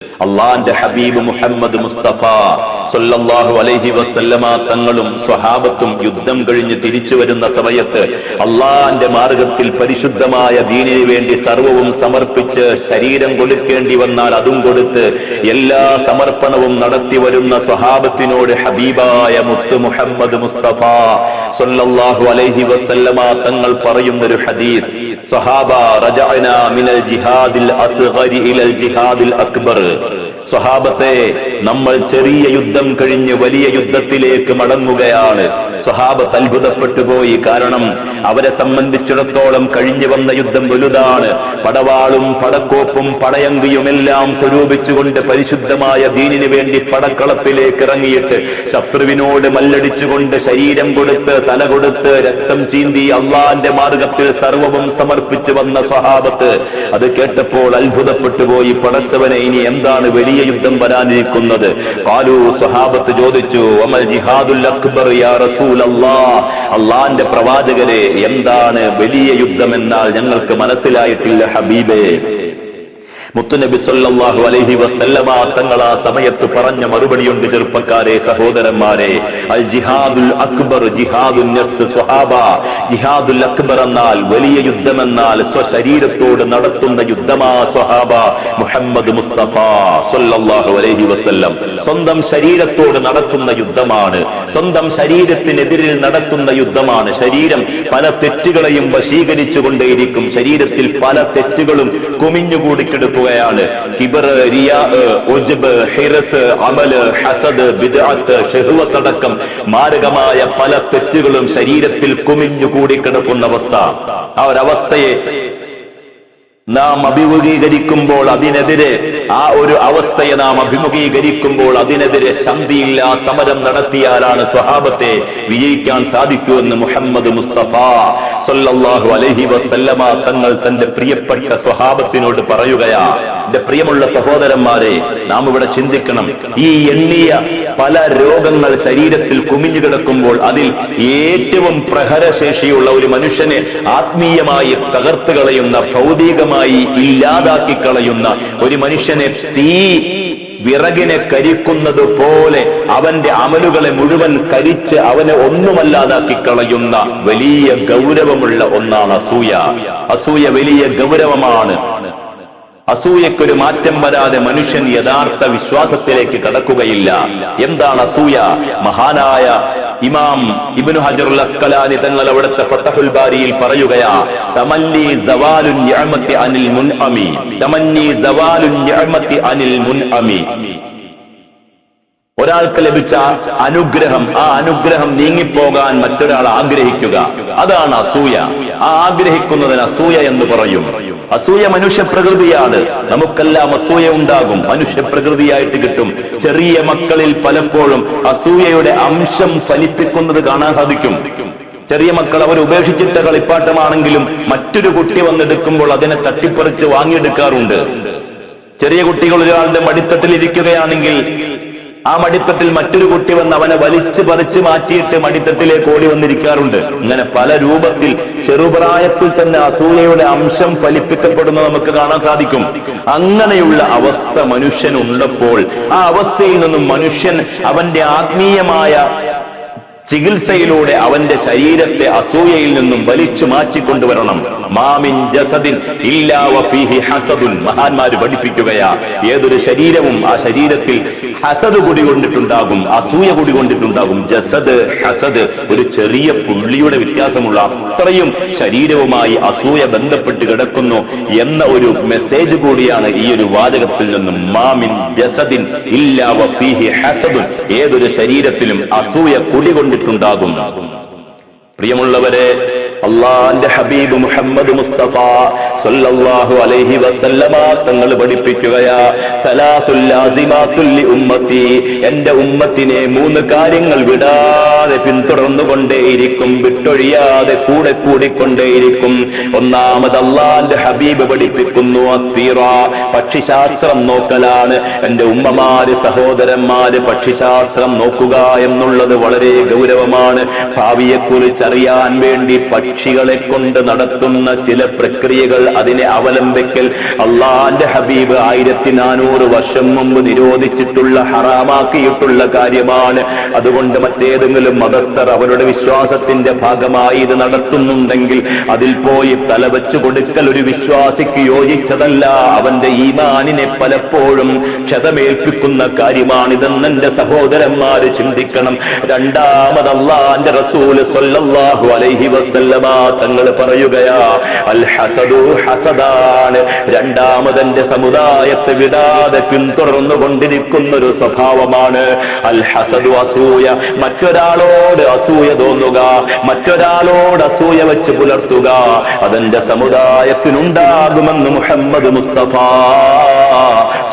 അള്ളാന്റെ ഹബീബ് മുഹമ്മദ് മുസ്തഫ സല്ലല്ലാഹു അലൈഹി വസല്ലമ തങ്ങളും സ്വഹാബത്തും യുദ്ധം കഴിഞ്ഞ് തിരിച്ചു വരുന്ന സമയത്ത് അള്ളാന്റെ മാർഗത്തിൽ പരിശുദ്ധമായ ദീനിനു വേണ്ടി സർവവും സമർപ്പിച്ച് ശരീരം കൊടുക്കേണ്ടി വന്നാൽ അതും കൊടുത്ത് എല്ലാ സമർപ്പണവും നടത്തി വരുന്ന സ്വഹാബത്തിനോട് ഹബീബായ മുത്ത് മുഹമ്മദ് മുസ്തഫ സല്ലല്ലാഹു അലൈഹി വസല്ലമ തങ്ങൾ പറയുന്നൊരു ഹദീസ്, സ്വഹാബ റജഅനാ മിനൽ ജിഹാദിൽ അസ്ഗരി ഇലൽ ജിഹാദിൽ അക്ബർ. സ്വഹാബത്തെ, നമ്മൾ ചെറിയ യുദ്ധം കഴിഞ്ഞ് വലിയ യുദ്ധത്തിലേക്ക് മടങ്ങുകയാണ്. സ്വഹാബത്ത് അത്ഭുതപ്പെട്ടു പോയി. കാരണം അവരെ സംബന്ധിച്ചിടത്തോളം കഴിഞ്ഞു വന്ന യുദ്ധം വലുതാണ്. പടവാളും പടക്കോപ്പും പടയങ്കിയുമെല്ലാം സ്വരൂപിച്ചുകൊണ്ട് പരിശുദ്ധമായ ദീനിനു വേണ്ടി പടക്കളത്തിലേക്ക് ഇറങ്ങിയിട്ട് ശത്രുവിനോട് മല്ലടിച്ചുകൊണ്ട് ശരീരം കൊടുത്ത് തല കൊടുത്ത് രക്തം ചീന്തി അള്ളാന്റെ മാർഗത്തിൽ സർവവും സമർപ്പിച്ചു വന്ന സ്വഹാബത്ത് അത് കേട്ടപ്പോൾ അത്ഭുതപ്പെട്ടു പോയി. പടച്ചവനെ, ഇനി എന്താണ് വലിയ യുദ്ധം വരാനിരിക്കുന്നത്? ഖാലൂ, സ്വഹാബത്ത് ചോദിച്ചു, വമൽ ജിഹാദുൽ അക്ബർ യാ റസൂലല്ലാഹ്. അള്ളാന്റെ പ്രവാചകരെ, എന്താണ് വലിയ യുദ്ധം എന്നാൽ ഞങ്ങൾക്ക് മനസ്സിലായിട്ടില്ല ഹബീബേ. മുത്തുനബി സല്ലല്ലാഹു അലൈഹി വസല്ലമ തങ്ങൾ ആ സമയത്ത് പറഞ്ഞ മറുപടിയുണ്ട്. ചെറുപ്പക്കാരെ, സഹോദരന്മാരെ, അൽ ജിഹാദുൽ അക്ബർ ജിഹാദുൻ നഫ്സ്. സ്വഹാബ, ജിഹാദുൽ അക്ബർ എന്നാൽ വലിയ യുദ്ധമെന്നാൽ സ്വശരീരത്തോട് നടത്തുന്ന യുദ്ധമാ സ്വഹാബ. മുഹമ്മദ് മുസ്തഫ സല്ലല്ലാഹു അലൈഹി വസല്ലം സ്വന്തം ശരീരത്തോട് നടത്തുന്ന യുദ്ധമാണ്. സ്വന്തം ശരീരത്തിനെതിരിൽ നടത്തുന്ന യുദ്ധമാണ്. ശരീരം പല തെറ്റുകളെയും വശീകരിച്ചുകൊണ്ടേയിരിക്കും. ശരീരത്തിൽ പല തെറ്റുകളും കുമിഞ്ഞുകൂടി കിടക്കും. കിബർ, റിയാ, ഉജ്ബ്, ഹിർസ്, അമല്, ഹസദ്, ബിദ്അത്ത്, ശഹ്വത്ത് അടക്കം മാരകമായ പല തെറ്റുകളും ശരീരത്തിൽ കുമിഞ്ഞുകൂടി കിടക്കുന്ന അവസ്ഥ. ആ ഒരവസ്ഥയെ നാം അഭിമുഖീകരിക്കുമ്പോൾ അതിനെതിരെ ആ ഒരു അവസ്ഥയെ നാം അഭിമുഖീകരിക്കുമ്പോൾ അതിനെതിരെ ശാന്തിയില്ല സമരം നടത്തിയാലാണ് സ്വഹാബത്തെ വിജയിക്കാൻ സാധിക്കുമെന്ന് മുഹമ്മദ് മുസ്തഫ സല്ലല്ലാഹു അലൈഹി വസല്ലമ തങ്ങൾ തന്റെ പ്രിയപ്പെട്ട സ്വഹാബത്തിനോട് പറയുകയാ. എന്റെ പ്രിയമുള്ള സഹോദരന്മാരെ, നാം ഇവിടെ ചിന്തിക്കണം. ഈ എണ്ണിയ പല രോഗങ്ങൾ ശരീരത്തിൽ കുമിഞ്ഞു കിടക്കുമ്പോൾ അതിൽ ഏറ്റവും പ്രഹരശേഷിയുള്ള ഒരു മനുഷ്യനെ ആത്മീയമായി തകർത്ത് കളയുന്ന, ഭൗതികമായി ഇല്ലാതാക്കി കളയുന്ന ഒരു മനുഷ്യനെ വിറകിനെ കരിക്കുന്നത് പോലെ അവന്റെ അമലുകളെ മുഴുവൻ കരിച്ച് അവനെ ഒന്നുമല്ലാതാക്കി കളയുന്ന വലിയ ഗൗരവമുള്ള ഒന്നാണ് അസൂയ. അസൂയ വലിയ ഗൗരവമാണ്. അസൂയക്കൊരു മാറ്റം വരാതെ മനുഷ്യൻ യഥാർത്ഥ വിശ്വാസത്തിലേക്ക് കടക്കുകയില്ല. എന്താണ് അസൂയ? മഹാനായ ഇമാം ഇബ്നു ഹജറുൽ അസ്ഖലാനി തങ്ങൾ അവിടുത്തെ ഫതഹുൽ ബാരിയിൽ പറയുകയാ, തമന്നി സവാലുൻ നിഅമത്തി അനിൽ മുൻഅമി, തമന്നി സവാലുൻ നിഅമത്തി അനിൽ മുൻഅമി. ഒരാൾക്ക് ലഭിച്ച അനുഗ്രഹം, ആ അനുഗ്രഹം നീങ്ങിപ്പോകാൻ മറ്റൊരാൾ ആഗ്രഹിക്കുക, അതാണ് അസൂയ. ആ ആഗ്രഹിക്കുന്നതിന് അസൂയ എന്ന് പറയും. അസൂയ മനുഷ്യ പ്രകൃതിയാണ്. നമുക്കെല്ലാം അസൂയ ഉണ്ടാകും, മനുഷ്യ പ്രകൃതിയായിട്ട് കിട്ടും. ചെറിയ മക്കളിൽ പലപ്പോഴും അസൂയയുടെ അംശം ഫലിപ്പിക്കുന്നത് കാണാൻ സാധിക്കും. ചെറിയ മക്കൾ അവർ ഉപേക്ഷിച്ചിട്ട കളിപ്പാട്ടമാണെങ്കിലും മറ്റൊരു കുട്ടി വന്നെടുക്കുമ്പോൾ അതിനെ തട്ടിപ്പറിച്ച് വാങ്ങിയെടുക്കാറുണ്ട്. ചെറിയ കുട്ടികൾ ഒരാളുടെ മടിത്തട്ടിൽ ഇരിക്കുകയാണെങ്കിൽ ആ മടിത്തട്ടിൽ മറ്റൊരു കുട്ടി വന്ന് അവനെ വലിച്ചു പറിച്ച് മാറ്റിയിട്ട് മടിത്തട്ടിലേക്ക് ഓടി വന്നിരിക്കാറുണ്ട്. ഇങ്ങനെ പല രൂപത്തിൽ ചെറുപ്രായത്തിൽ തന്നെ അസൂയയുടെ അംശം ഫലിപ്പിക്കപ്പെടുന്നത് നമുക്ക് കാണാൻ സാധിക്കും. അങ്ങനെയുള്ള അവസ്ഥ മനുഷ്യനുള്ളപ്പോൾ ആ അവസ്ഥയിൽ നിന്നും മനുഷ്യൻ അവന്റെ ആത്മീയമായ ചികിത്സയിലൂടെ അവന്റെ ശരീരത്തെ അസൂയയിൽ നിന്നും വലിച്ചു മാറ്റിക്കൊണ്ടുവരണം. മാമിൻ ജസദിൻ ഇല്ലാ വഫീഹി ഹസദുൻ. മഹാന്മാര് പഠിപ്പിക്കുകയാ, ഏതൊരു ശരീരവും ആ ശരീരത്തിൽ ഹസദ് കുടികൊണ്ടിട്ടുണ്ടാകും, അസൂയ കുടികൊണ്ടിട്ടുണ്ടാകും. ജസദ്, ഹസദ് ഒരു ചെറിയ പുള്ളിയുടെ വ്യത്യാസമുള്ള അത്രയും ശരീരവുമായി അസൂയ ബന്ധപ്പെട്ട് കിടക്കുന്നു എന്ന ഒരു മെസ്സേജ് കൂടിയാണ് ഈ ഒരു വാചകത്തിൽ നിന്നും. മാമിൻ ജസദിൻ ഇല്ലാ വഫീഹി ഹസദുൻ. ഏതൊരു ശരീരത്തിലും അസൂയ കുടികൊണ്ടിട്ടുണ്ടാകും. പ്രിയമുള്ളവരെ, അള്ളാന്റെ ഹബീബ് മുഹമ്മദ് മുസ്തഫ സല്ലല്ലാഹു അലൈഹി വസല്ലമ തങ്ങൾ പഠിപ്പിക്കുകയാ, സലാത്തുൽ ലാസിമാത്തുൽ ലി ഉമ്മത്തി. എന്റെ ഉമ്മത്തിനെ 3 കാര്യങ്ങൾ വിടാതെ പിന്തുടർന്നുകൊണ്ടേയിരിക്കും, വിട്ടൊഴിയാതെ കൂടെ കൂടിക്കൊണ്ടേയിരിക്കും. ഒന്നാമത് അള്ളാന്റെ ഹബീബ് പഠിപ്പിക്കുന്നു, അത്തീറ, പക്ഷിശാസ്ത്രം നോക്കലാണ്. എന്റെ ഉമ്മമാര്, സഹോദരന്മാര്, പക്ഷിശാസ്ത്രം നോക്കുക എന്നുള്ളത് വളരെ ഗൗരവമാണ്. ഭാവിയെക്കുറിച്ച് അറിയാൻ വേണ്ടി പക്ഷികളെ കൊണ്ട് നടത്തുന്ന ചില പ്രക്രിയകൾ, അതിനെ അവലംബിക്കൽ അള്ളാന്റെ ഹബീബ് 1400 വർഷം മുമ്പ് നിരോധിച്ചിട്ടുള്ള, ഹറാമാക്കിയിട്ടുള്ള കാര്യമാണ്. അതുകൊണ്ട് മറ്റേതെങ്കിലും മതസ്ഥർ അവരുടെ വിശ്വാസത്തിന്റെ ഭാഗമായി ഇത് നടത്തുന്നുണ്ടെങ്കിൽ അതിൽ പോയി തലവെച്ചു കൊടുക്കൽ ഒരു വിശ്വാസിക്ക് യോജിച്ചതല്ല. അവന്റെ ഈമാനിനെ പലപ്പോഴും ക്ഷതമേൽപ്പിക്കുന്ന കാര്യമാണിതെന്ന് എന്റെ സഹോദരന്മാര് ചിന്തിക്കണം. രണ്ടാമത് അല്ലാഹുവിന്റെ റസൂല് സ്വല്ലല്ലാഹു അലൈഹി വസല്ലമ തങ്ങൾ പറയുകയാ, അൽ ഹസദു ഹസദാണ്. രണ്ടാമതെന്റെ സമുദായത്തെ വിടാതെ പിന്തുടർന്നു കൊണ്ടിരിക്കുന്ന ഒരു സ്വഭാവമാണ് അൽ ഹസദു, അസൂയ. മറ്റൊരാളോട് അസൂയ തോന്നുക, മറ്റൊരാളോട് അസൂയ വെച്ച് പുലർത്തുക, അതെന്റെ സമുദായത്തിനുണ്ടാകുമെന്ന് മുഹമ്മദ് മുസ്തഫ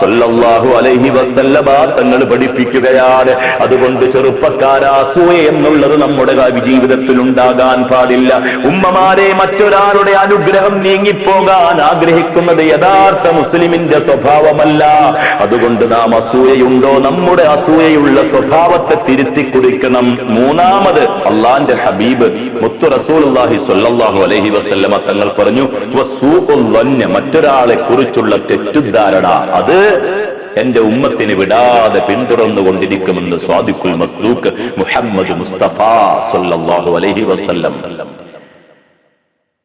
സല്ലല്ലാഹു അലൈഹി വസല്ലമ തങ്ങൾ പഠിപ്പിക്കുകയാണ്. അതുകൊണ്ട് ചെറുപ്പക്കാരാ, അസൂയ എന്നുള്ളത് നമ്മുടെ ജീവിതത്തിൽ ഉണ്ടാകാൻ പാടില്ല. ഉമ്മമാരെ, മറ്റൊരാളുടെ അനുഗ്രഹം നീങ്ങിപ്പോകാൻ ആഗ്രഹിക്കുന്നത് യഥാർത്ഥ മുസ്ലിമിന്റെ സ്വഭാവമല്ല. അതുകൊണ്ട് നാം അസൂയയുണ്ടോ, നമ്മുടെ അസൂയയുള്ള സ്വഭാവത്തെ തിരുത്തി കുറിക്കണം. മൂന്നാമത് അള്ളാന്റെ ഹബീബ് മുത്തു റസൂലുള്ളാഹി സ്വല്ലല്ലാഹു അലൈഹി വസല്ലമ തങ്ങൾ പറഞ്ഞു, വസൂഉൽ ളന്ന, മറ്റൊരാളെ കുറിച്ചുള്ള തെറ്റുദ്ധാരണ, അത് എന്റെ ഉമ്മത്തിന് വിടാതെ പിന്തുടർന്നു കൊണ്ടിരിക്കുമെന്ന് സ്വാദിഖുൽ മസ്ദൂഖ് മുഹമ്മദ് മുസ്തഫ സല്ലല്ലാഹു അലൈഹി വസല്ലം.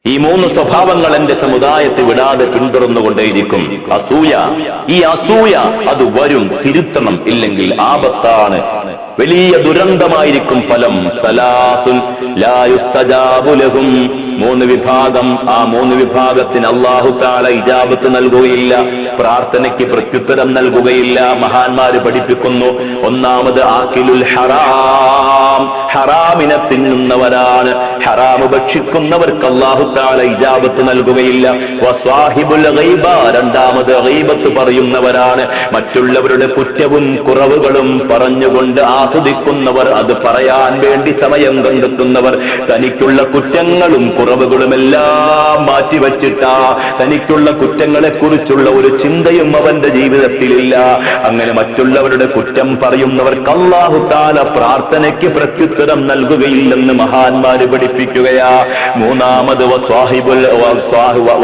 ഈ മൂന്ന് സ്വഭാവങ്ങൾ എന്റെ സമുദായത്തെ വിടാതെ പിന്തുടർന്നുകൊണ്ടേയിരിക്കും. അസൂയ, ഈ അസൂയ അത് വരും, തിരുത്തണം, ഇല്ലെങ്കിൽ ആപത്താണ്, വലിയ ദുരന്തമായിരിക്കും ഫലം. സലാത്തുൻ ലാ യുസ്തജാബു ലഹും, മൂന്ന് വിഭാഗം, ആ മൂന്ന് വിഭാഗത്തിന് അല്ലാഹു തആല ഇജാബത്ത് നൽകുകയില്ല, പ്രാർത്ഥനയ്ക്ക് പ്രത്യുത്തരം നൽകുകയില്ല. മഹാന്മാര് പഠിപ്പിക്കുന്നു, ഒന്നാമത് ആക്കിലുൽ ഹറാം, ഹറാമിനെ തിന്നുന്നവരാണ്. ഹറാം ഭക്ഷിക്കുന്നവർക്ക് അല്ലാഹു തആല ഇജാബത്ത് നൽകുകയില്ല. വസ്വാഹിബുൽ ഗൈബ, രണ്ടാമത് ഗൈബത്ത് പറയുന്നവരാണ്. മറ്റുള്ളവരുടെ കുറ്റവും കുറവുകളും പറഞ്ഞുകൊണ്ട് ആസ്വദിക്കുന്നവർ, അത് പറയാൻ വേണ്ടി സമയം കണ്ടെത്തുന്നവർ, തനിക്കുള്ള കുറ്റങ്ങളും കുറവുകളും എല്ലാം മാറ്റിവെച്ചിട്ടാ, തനിക്കുള്ള കുറ്റങ്ങളെ കുറിച്ചുള്ള ഒരു ചിന്തയും അവന്റെ ജീവിതത്തിലില്ല. അങ്ങനെ മറ്റുള്ളവരുടെ കുറ്റം പറയുന്നവർക്ക് അല്ലാഹു തആല പ്രാർത്ഥനയ്ക്ക് പ്രത്യുത്തരം നൽകുകയില്ലെന്ന് മഹാന്മാര് പഠിപ്പിക്കുകയാ. മൂന്നാമത്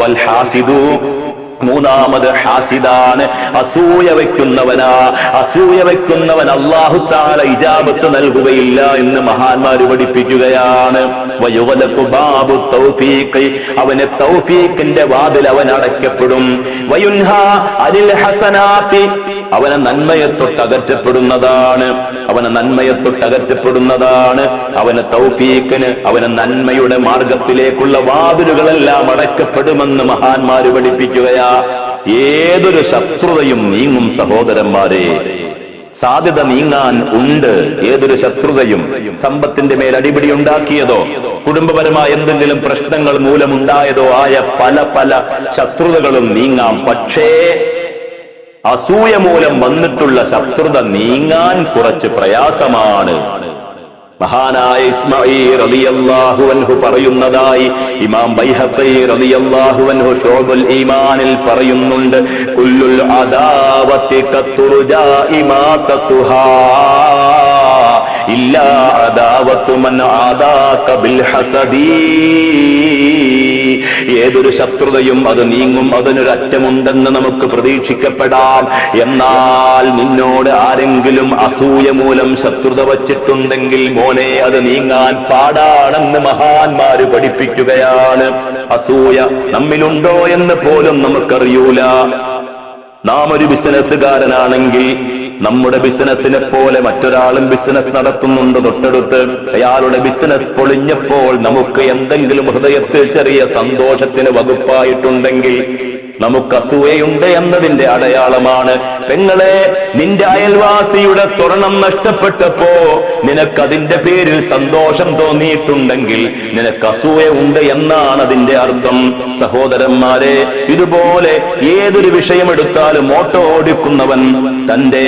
വൽ ഹാസിദു, മൂന്നാമത് ഹാസിദാണ്, അസൂയ വയ്ക്കുന്നവനാ. അസൂയ വയ്ക്കുന്നവൻ അല്ലാഹു തആല ഇജാബത്ത് നൽകുകയില്ല എന്ന് മഹാന്മാര് പഠിപ്പിക്കുകയാണ്. വയുഗ്ലഖു ബാബു തൗഫീഖ്, അവനെ തൗഫീഖിന്റെ വാതിൽ അവൻ അടയ്ക്കപ്പെടും. വയുൻഹാ അനിൽ ഹസനാത്തി, അവനെ നന്മയെ തൊട്ട് അകറ്റപ്പെടുന്നതാണ്, അവനെ നന്മയെ തൊട്ട് അകറ്റപ്പെടുന്നതാണ്. അവന് തൗഫീഖിന്, അവന് നന്മയുടെ മാർഗത്തിലേക്കുള്ള വാതിലുകളെല്ലാം അടയ്ക്കപ്പെടുമെന്ന് മഹാന്മാര് പഠിപ്പിക്കുകയാ. ഏതൊരു ശത്രുതയും നീങ്ങും സഹോദരന്മാരെ, സാധ്യത നീങ്ങാൻ ഉണ്ട്. ഏതൊരു ശത്രുതയും, സമ്പത്തിന്റെ മേൽ അടിപിടി ഉണ്ടാക്കിയതോ കുടുംബപരമായ എന്തെങ്കിലും പ്രശ്നങ്ങൾ മൂലമുണ്ടായതോ ആയ പല പല ശത്രുതകളും നീങ്ങാം. പക്ഷേ അസൂയ മൂലം വന്നിട്ടുള്ള ശത്രുത നീങ്ങാൻ കുറച്ച് പ്രയാസമാണ്. മഹാനായ ഇസ്മാഈൽ റളിയല്ലാഹു അൻഹു പറയുന്നതായി ഇമാം ബൈഹഖി റളിയല്ലാഹു അൻഹു ശുഅബുൽ ഈമാനിൽ പറയുന്നുണ്ട്, കുല്ലുൽ അദാവത്തി കത്തുർജാ ഇമാതതുഹാ ഇല്ലാ അദാവത്തു മൻ ആദാക ബിൽ ഹസദി. ഏതൊരു ശത്രുതയും അത് നീങ്ങും, അതിനൊരറ്റമുണ്ടെന്ന് നമുക്ക് പ്രതീക്ഷിക്കപ്പെടാം. എന്നാൽ നിന്നോട് ആരെങ്കിലും അസൂയ മൂലം ശത്രുത വച്ചിട്ടുണ്ടെങ്കിൽ മോനെ, അത് നീങ്ങാൻ പാടാണെന്ന് മഹാന്മാര് പഠിപ്പിക്കുകയാണ്. അസൂയ നമ്മിലുണ്ടോ എന്ന് പോലും നമുക്കറിയൂല. നാം ഒരു ബിസിനസ്സുകാരനാണെങ്കിൽ നമ്മുടെ ബിസിനസിനെ പോലെ മറ്റൊരാളും ബിസിനസ് നടത്തുന്നുണ്ട് തൊട്ടടുത്ത്. അയാളുടെ ബിസിനസ് പൊളിഞ്ഞപ്പോൾ നമുക്ക് എന്തെങ്കിലും ഹൃദയത്തിൽ ചെറിയ സന്തോഷത്തിന് വകുപ്പായിട്ടുണ്ടെങ്കിൽ നമുക്ക് അസൂയയുണ്ട് എന്നതിന്റെ അടയാളമാണ്. പെങ്ങളെ, നിന്റെ അയൽവാസിയുടെ സ്വർണം നഷ്ടപ്പെട്ടപ്പോ നിനക്കതിന്റെ പേരിൽ സന്തോഷം തോന്നിയിട്ടുണ്ടെങ്കിൽ നിനക്ക് അസൂയ ഉണ്ട് എന്നാണ് അതിന്റെ അർത്ഥം. സഹോദരന്മാരെ, ഇതുപോലെ ഏതൊരു വിഷയമെടുത്താലും ഓട്ടോ ഓടിക്കുന്നവൻ തന്റെ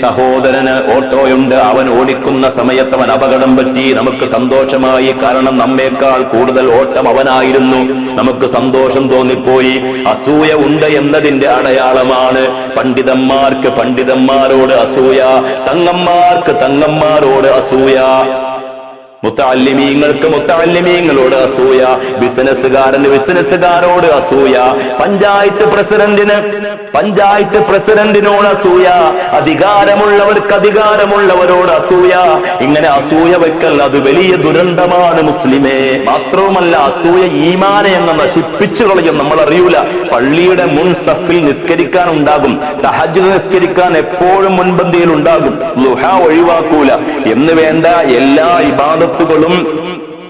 സഹോദരന് ഓട്ടോയുണ്ട്, അവൻ ഓടിക്കുന്ന സമയത്ത് അവൻ അപകടം പറ്റി, നമുക്ക് സന്തോഷമായി, കാരണം നമ്മേക്കാൾ കൂടുതൽ ഓട്ടം അവനായിരുന്നു, നമുക്ക് സന്തോഷം തോന്നിപ്പോയി. അസൂയ ഉണ്ട് എന്നതിന്റെ അടയാളമാണ്. പണ്ഡിതന്മാർക്ക് പണ്ഡിതന്മാരോട് അസൂയ, തങ്ങന്മാർക്ക് തങ്ങന്മാരോട് അസൂയ. മുത്തഅല്ലിമീങ്ങൾക്ക് മുത്തഅല്ലിമീങ്ങളോട് അസൂയ, ബിസിനസ്സുകാരന് ബിസിനസ്സുകാരോട് അസൂയ, പഞ്ചായത്ത് പ്രസിഡന്റിനോട് അസൂയ, അധികാരമുള്ളവർക്ക് അധികാരമുള്ളവരോട് അസൂയ. ഇങ്ങനെ അസൂയ വെക്കൽ അത് വലിയ ദുരന്തമാണ് മുസ്ലിമേ. മാത്രവുമല്ല, അസൂയ ഈമാനെ എന്ന് നശിപ്പിച്ചു കളയും. നമ്മൾ അറിയൂല, പള്ളിയുടെ മുൻ സഫിൽ നിസ്കരിക്കാൻ ഉണ്ടാകും, തഹജ്ജുദ് നിസ്കരിക്കാൻ എപ്പോഴും മുൻപന്തിയിൽ ഉണ്ടാകും, ളുഹ ഒഴിവാക്കൂല എന്ന് വേണ്ട എല്ലാ ഇബാദത്തുകളും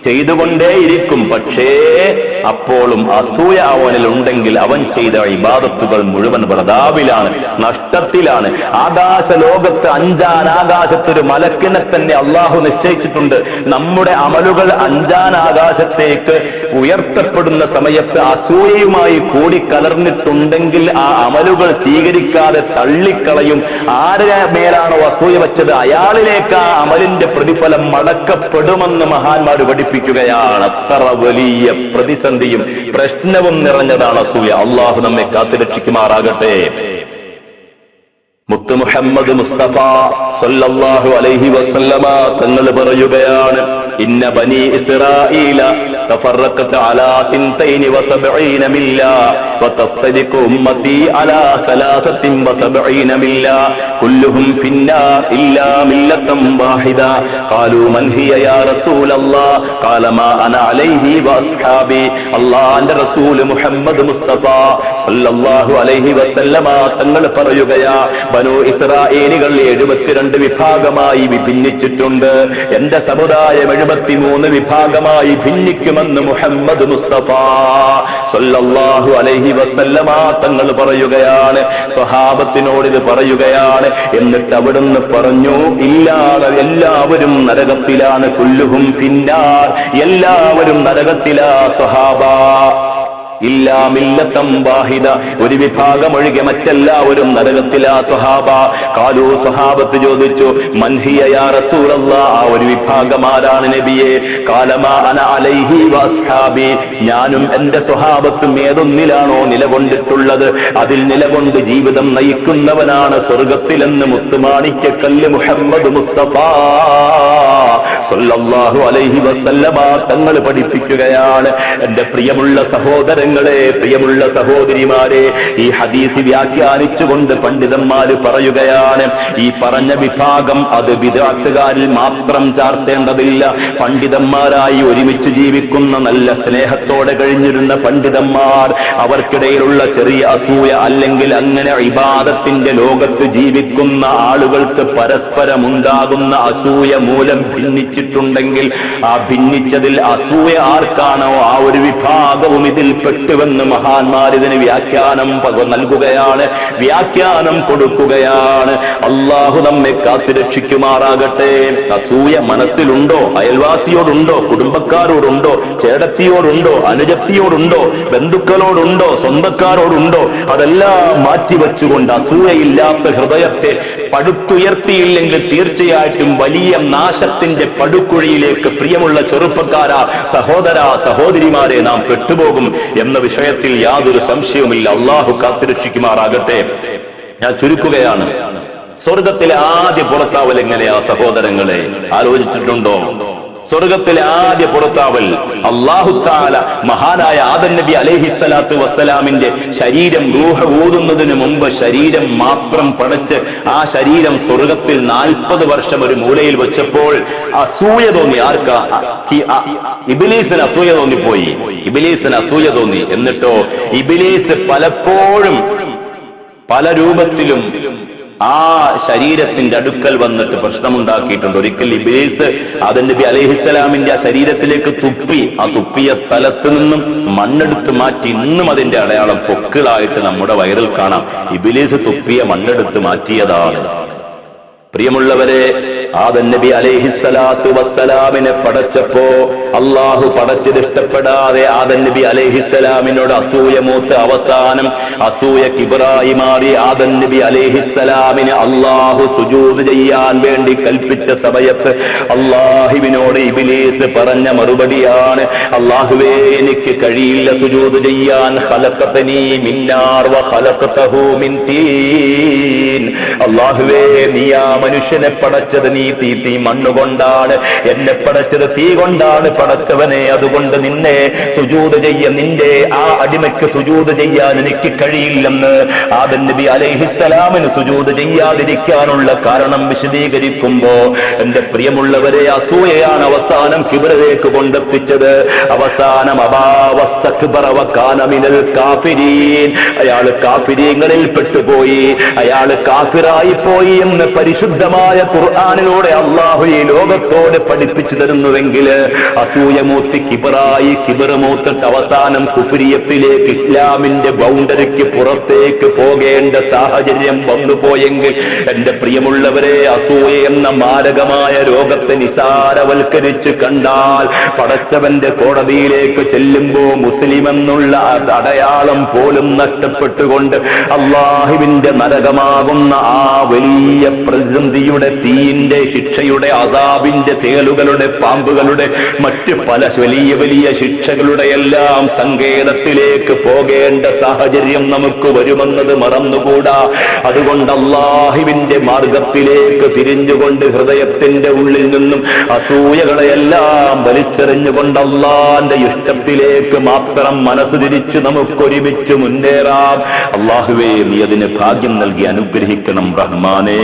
ചെയ്തുകൊണ്ടേയിരിക്കും. പക്ഷേ അപ്പോഴും അസൂയ അവനിൽ ഉണ്ടെങ്കിൽ അവൻ ചെയ്ത ഇബാദത്തുകൾ മുഴുവൻ പ്രതാപിലാണ്, നഷ്ടത്തിലാണ്. ആകാശ ലോകത്ത് അഞ്ചാനാകാശത്തൊരു മലക്കിനെ തന്നെ അള്ളാഹു നിശ്ചയിച്ചിട്ടുണ്ട്. നമ്മുടെ അമലുകൾ അഞ്ചാനാകാശത്തേക്ക് ഉയർത്തപ്പെടുന്ന സമയത്ത് അസൂയയുമായി കൂടിക്കലർന്നിട്ടുണ്ടെങ്കിൽ ആ അമലുകൾ സ്വീകരിക്കാതെ തള്ളിക്കളയും. ആരുടെ മേലാണോ അസൂയ വെച്ചത് അയാളിലേക്ക് ആ അമലിന്റെ പ്രതിഫലം മടക്കപ്പെടുമെന്ന് മഹാന്മാർ പഠിപ്പിക്കുകയാണ്. അത്ര വലിയ പ്രതിസന്ധിയും പ്രശ്നവും നിറഞ്ഞതാണ് അസൂയ. അള്ളാഹു നമ്മെ കാത്തുരക്ഷിക്കുമാറാകട്ടെ. മുത്ത് മുഹമ്മദ് മുസ്തഫ സല്ലല്ലാഹു അലൈഹി വസല്ലമ തങ്ങൾ പറയുകയാണ്, ഇന്ന ബനി ഇസ്രായീല തഫറഖത അലാ 72 മില്ല വതഫ്തരിഖു ഉമ്മതി അലാ 73 മില്ല കുല്ലുഹും ഫിന്നാർ ഇല്ലാ മില്ലതൻ വാഹിദ ഖാലൂ മൻ ഹിയ യാ റസൂലല്ലാഹ് ഖാല മാ അന അലൈഹി വഅസ്ഹാബി. അല്ലാഹുവിന്റെ റസൂൽ മുഹമ്മദ് മുസ്തഫ സല്ലല്ലാഹു അലൈഹി വസല്ലമ തങ്ങൾ പറയുകയാ, ബനൂ ഇസ്രായേലികൾ 72 വിഭാഗമായി വിഭിന്നിച്ചിട്ടുണ്ട്. എന്റെ സമുദായം 73 വിഭാഗമായി ഭിന്നിക്കുമെന്ന് മുഹമ്മദ് മുസ്തഫ സല്ലല്ലാഹു അലൈഹി വസല്ലമ തങ്ങൾ പറയുകയാണ്. സ്വഹാബത്തിനോട് ഇത് പറയുകയാണ്. എന്നിട്ട് അവിടുന്ന് പറഞ്ഞു, ഇല്ലാതെ എല്ലാവരും നരകത്തിലാണ്, കുല്ലുഹും ഫിന്നാർ, എല്ലാവരും നരകത്തിലാ സ്വഹാബ, ഇല്ലാ മില്ലതൻ വാഹിദ, ഒരു വിഭാഗം ഒഴികെ മറ്റെല്ലാവരും നരകത്തിലാ സ്വഹാബ. ഖാലൂ, സ്വഹാബത്ത് ചോദിച്ചു, മൻ ഹിയ യാ റസൂലല്ലാഹ്, ആ ഒരു വിഭാഗം ആരാണ് നബിയേ? ഖാല മാ അന അലൈഹി വഅസ്ഹാബി, ഞാനും എന്റെ സ്വഹാബത്തും ഏതൊന്നിലാണോ നിലകൊണ്ടിട്ടുള്ളത് അതിൽ നിലകൊണ്ട് ജീവിതം നയിക്കുന്നവനാണ് സ്വർഗത്തിലെന്ന് മുത്തുമാണിക്കക്കല്ല് മുഹമ്മദ് മുസ്തഫ സല്ലല്ലാഹു അലൈഹി വസല്ലമ തങ്ങൾ പഠിപ്പിക്കുകയാണ്. എന്റെ പ്രിയമുള്ള സഹോദരങ്ങളെ, പ്രിയമുള്ള സഹോദരിമാരെ, ഈ ഹദീസ് വ്യാഖ്യാനിച്ചുകൊണ്ട് പണ്ഡിതന്മാര് പറയുകയാണ്, ഈ പറഞ്ഞ വിഭാഗം അത് ബിദ്അത്തുകാരിൽ മാത്രം ചാർത്തേണ്ടതില്ല. പണ്ഡിതന്മാരായി ഒരുമിച്ച് ജീവിക്കുന്ന, നല്ല സ്നേഹത്തോടെ കഴിഞ്ഞിരുന്ന പണ്ഡിതന്മാർ, അവർക്കിടയിലുള്ള ചെറിയ അസൂയ അല്ലെങ്കിൽ അങ്ങനെ ഇബാദത്തിന്റെ ലോകത്ത് ജീവിക്കുന്ന ആളുകൾക്ക് പരസ്പരം ഉണ്ടാകുന്ന അസൂയ മൂലം ഭിന്നിച്ചിട്ടുണ്ടെങ്കിൽ ആ ഭിന്നിച്ചതിൽ അസൂയ ആർക്കാണോ ആ ഒരു വിഭാഗവും ഇതിൽ പെട്ടുവെന്ന് മഹാന്മാർ ഇതിന് വ്യാഖ്യാനം നൽകുകയാണ്, വ്യാഖ്യാനം കൊടുക്കുകയാണ്. അള്ളാഹു നമ്മെ കാത്തുരക്ഷിക്കുമാറാകട്ടെ. അസൂയ മനസ്സിലുണ്ടോ? അയൽവാസിയോടുണ്ടോ? കുടുംബക്കാരോടുണ്ടോ? ചേടത്തിയോടുണ്ടോ? അനുജത്തിയോടുണ്ടോ? ബന്ധുക്കളോടുണ്ടോ? സ്വന്തക്കാരോടുണ്ടോ? അതെല്ലാം മാറ്റിവെച്ചുകൊണ്ട് അസൂയയില്ലാത്ത ഹൃദയത്തെ പടുത്തുയർത്തിയില്ലെങ്കിൽ തീർച്ചയായിട്ടും വലിയ നാശത്തിന്റെ പടുക്കുഴിയിലേക്ക് പ്രിയമുള്ള ചെറുപ്പക്കാരാ, സഹോദരാ, സഹോദരിമാരെ നാം പെട്ടുപോകും എന്ന വിഷയത്തിൽ യാതൊരു സംശയവുമില്ല. അള്ളാഹു കാത്തുരക്ഷിക്കുമാറാകട്ടെ. ഞാൻ ചുരുക്കുകയാണ്. സ്വർഗത്തിലെ ആദ്യ പുറത്താവൽ എങ്ങനെയാ സഹോദരങ്ങളെ? ആലോചിച്ചിട്ടുണ്ടോ? സ്വർഗത്തിലെ ആദ്യ പുറത്താവൽ അല്ലാഹു തആല മഹാനായ ആദം നബി അലൈഹിസ്സലാത്തു വസ്സലാമിന്റെ ശരീരം റൂഹ് ഊതുന്നതിന് മുമ്പ് ശരീരം മാത്രം പടച്ച് ആ ശരീരം സ്വർഗത്തിൽ 40 വർഷം ഒരു മൂലയിൽ വെച്ചപ്പോൾ അസൂയ തോന്നി. ആർക്കാ? ഇബ്ലീസിന് അസൂയ തോന്നിപ്പോയി. ഇബ്ലീസിന് അസൂയ തോന്നി. എന്നിട്ടോ ഇബ്ലീസ് പലപ്പോഴും പല രൂപത്തിലും ആ ശരീരത്തിന്റെ അടുക്കൽ വന്നിട്ട് പ്രശ്നമുണ്ടാക്കിയിട്ടുണ്ട്. ഒരിക്കൽ ഇബ്ലീസ് ആദം നബി അലൈഹിസ്സലാമിന്റെ ആ ശരീരത്തിലേക്ക് തുപ്പി. ആ തുപ്പിയ സ്ഥലത്ത് നിന്നും മണ്ണെടുത്ത് മാറ്റി. ഇന്നും അതിന്റെ അടയാളം പൊക്കിളായിട്ട് നമ്മുടെ വയറിൽ കാണാം. ഇബ്ലീസ് തുപ്പിയ മണ്ണെടുത്ത് മാറ്റിയതാണ്. പ്രിയമുള്ളവരെ, ആദം നബി അലൈഹിസ്സലാത്തു വസ്സലാമിനെ പടച്ചപ്പോ അള്ളാഹു പടച്ചത് ഇഷ്ടപ്പെടാതെ ആദം നബി അലൈഹിസ്സലാമിനോട് അസൂയ മൂത്ത് അവസാനം അസൂയ കിബ്റായി മാറി. ആദം നബി അലൈഹിസ്സലാമിന് അള്ളാഹു സുജൂദ് ചെയ്യാൻ വേണ്ടി കൽപ്പിച്ച സമയത്ത് അള്ളാഹുവിനോട് ഇബ്ലീസ് പറഞ്ഞ മറുപടിയാണ്, അള്ളാഹുവേ, എനിക്ക് കഴിയില്ല സുജൂദ് ചെയ്യാൻ. ഖലഖതനീ മിൻ നാർ വ ഖലഖതഹു മിൻ തീൻ. അള്ളാഹുവേ, നീ ആ മനുഷ്യനെ പടച്ചത് നീ തീ മണ്ണുകൊണ്ടാണ്, എന്നെ പടച്ചത് തീ കൊണ്ടാണ് പടച്ചവനെ, അതുകൊണ്ട് നിന്നെ സുജൂദ് നിന്റെ ആ അടിമയ്ക്ക് സുജൂദ് ചെയ്യാൻ എനിക്ക് കഴിയില്ലെന്ന് ആദം നബി അലൈഹിസ്സലാമിന് സുജൂദ് ചെയ്യാതിരിക്കാനുള്ള കാരണം വിശദീകരിക്കുമ്പോ, എന്റെ പ്രിയമുള്ളവരെ, അസൂയയാണ് അവസാനം കിബ്റിലേക്ക് കൊണ്ടെത്തിച്ചത്. അവസാനം അയാൾ കാഫിരീങ്ങളിൽ പെട്ടുപോയി, അയാൾ കാഫിറായി പോയി എന്ന് പരിശുദ്ധമായ ഖുർആനിലൂടെ അള്ളാഹു ഈ ലോകത്തോട് പഠിപ്പിച്ചു തരുന്നുവെങ്കിൽ, അസൂയ മൂത്തി കിബറായി, കിബർ മൂത്തിട്ട് അവസാനം കുഫ്രിയത്തിലേക്ക്, ഇസ്ലാമിന്റെ ബൗണ്ടറിക്ക് പുറത്തേക്ക് പോകേണ്ട സാഹചര്യം വന്നുപോയെങ്കിൽ, എന്റെ പ്രിയമുള്ളവരെ, അസൂയ എന്ന മാരകമായ രോഗത്തെ നിസാരവൽക്കരിച്ച് കണ്ടാൽ, പടച്ചവന്റെ കോടതിയിലേക്ക് ചെല്ലുമ്പോ മുസ്ലിം എന്നുള്ള അടയാളം പോലും നഷ്ടപ്പെട്ടുകൊണ്ട് അള്ളാഹുവിന്റെ നരകമാകുന്ന ആ വലിയ പ്രതിസന്ധിയുടെ, തീയിന്റെ ശിക്ഷയുടെ, അദാബിന്റെ, തേളുകളുടെ, പാമ്പുകളുടെ, മറ്റ് പല വലിയ വലിയ ശിക്ഷകളുടെ എല്ലാം സങ്കേതത്തിലേക്ക് പോകേണ്ട സാഹചര്യം നമുക്ക് വരുമെന്നത് മറന്നുകൂടാ. അതുകൊണ്ട് അള്ളാഹുവിന്റെ മാർഗത്തിലേക്ക് തിരിഞ്ഞുകൊണ്ട് ഹൃദയത്തിന്റെ ഉള്ളിൽ നിന്നും അസൂയകളെയെല്ലാം വലിച്ചെറിഞ്ഞുകൊണ്ട് അള്ളാന്റെ ഇഷ്ടത്തിലേക്ക് മാത്രം മനസ്സ് തിരിച്ച് നമുക്കൊരുമിച്ച് മുന്നേറാം. അള്ളാഹുവേ, നീ അതിന് ഭാഗ്യം നൽകി അനുഗ്രഹിക്കണം റഹ്മാനേ.